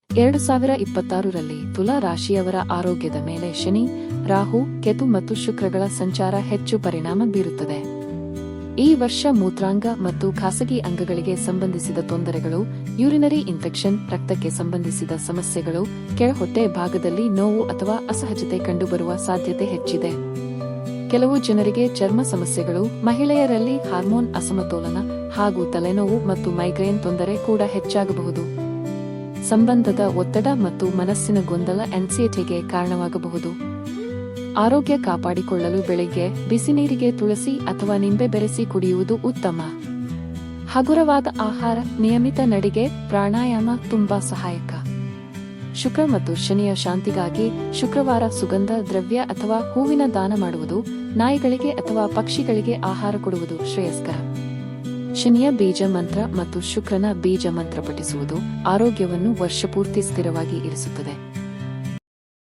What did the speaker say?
2026ರಲ್ಲಿ ತುಲಾ ರಾಶಿಯವರ ಆರೋಗ್ಯದ ಮೇಲೆ ಶನಿ, ರಾಹು, ಕೇತು ಮತ್ತು ಶುಕ್ರಗಳ ಸಂಚಾರ ಹೆಚ್ಚು ಪರಿಣಾಮ ಬೀರುತ್ತದೆ. ಈ ವರ್ಷ ಮೂತ್ರಾಂಗ ಮತ್ತು ಖಾಸಗಿ ಅಂಗಗಳಿಗೆ ಸಂಬಂಧಿಸಿದ ತೊಂದರೆಗಳು, ಯೂರಿನರಿ ಇನ್ಫೆಕ್ಷನ್, ರಕ್ತಕ್ಕೆ ಸಂಬಂಧಿಸಿದ ಸಮಸ್ಯೆಗಳು, ಕೆಳಹೊಟ್ಟೆ ಭಾಗದಲ್ಲಿ ನೋವು ಅಥವಾ ಅಸಹಜತೆ ಕಂಡುಬರುವ ಸಾಧ್ಯತೆ ಹೆಚ್ಚಿದೆ. ಕೆಲವು ಜನರಿಗೆ ಚರ್ಮ ಸಮಸ್ಯೆಗಳು, ಮಹಿಳೆಯರಲ್ಲಿ ಹಾರ್ಮೋನ್ ಅಸಮತೋಲನ ಹಾಗೂ ತಲೆನೋವು ಮತ್ತು ಮೈಗ್ರೇನ್ ತೊಂದರೆ ಕೂಡ ಹೆಚ್ಚಾಗಬಹುದು. ಸಂಬಂಧದ ಒತ್ತಡ ಮತ್ತು ಮನಸ್ಸಿನ ಗೊಂದಲ ಆಂಕ್ಸಿಯೆಟಿಗೆ ಕಾರಣವಾಗಬಹುದು. ಆರೋಗ್ಯ ಕಾಪಾಡಿಕೊಳ್ಳಲು ಬೆಳಿಗ್ಗೆ ಬಿಸಿನೀರಿಗೆ ತುಳಸಿ ಅಥವಾ ನಿಂಬೆ ಬೆರೆಸಿ ಕುಡಿಯುವುದು ಉತ್ತಮ. ಹಗುರವಾದ ಆಹಾರ, ನಿಯಮಿತ ನಡಿಗೆ, ಪ್ರಾಣಾಯಾಮ ತುಂಬಾ ಸಹಾಯಕ. ಶುಕ್ರ ಮತ್ತು ಶನಿಯ ಶಾಂತಿಗಾಗಿ ಶುಕ್ರವಾರ ಸುಗಂಧ ದ್ರವ್ಯ ಅಥವಾ ಹೂವಿನ ದಾನ ಮಾಡುವುದು, ನಾಯಿಗಳಿಗೆ ಅಥವಾ ಪಕ್ಷಿಗಳಿಗೆ ಆಹಾರ ಕೊಡುವುದು ಶ್ರೇಯಸ್ಕರ. ಶನಿಯ ಬೀಜ ಮಂತ್ರ ಮತ್ತು ಶುಕ್ರನ ಬೀಜ ಮಂತ್ರ ಪಠಿಸುವುದು ಆರೋಗ್ಯವನ್ನು ವರ್ಷಪೂರ್ತಿ ಸ್ಥಿರವಾಗಿ ಇರಿಸುತ್ತದೆ.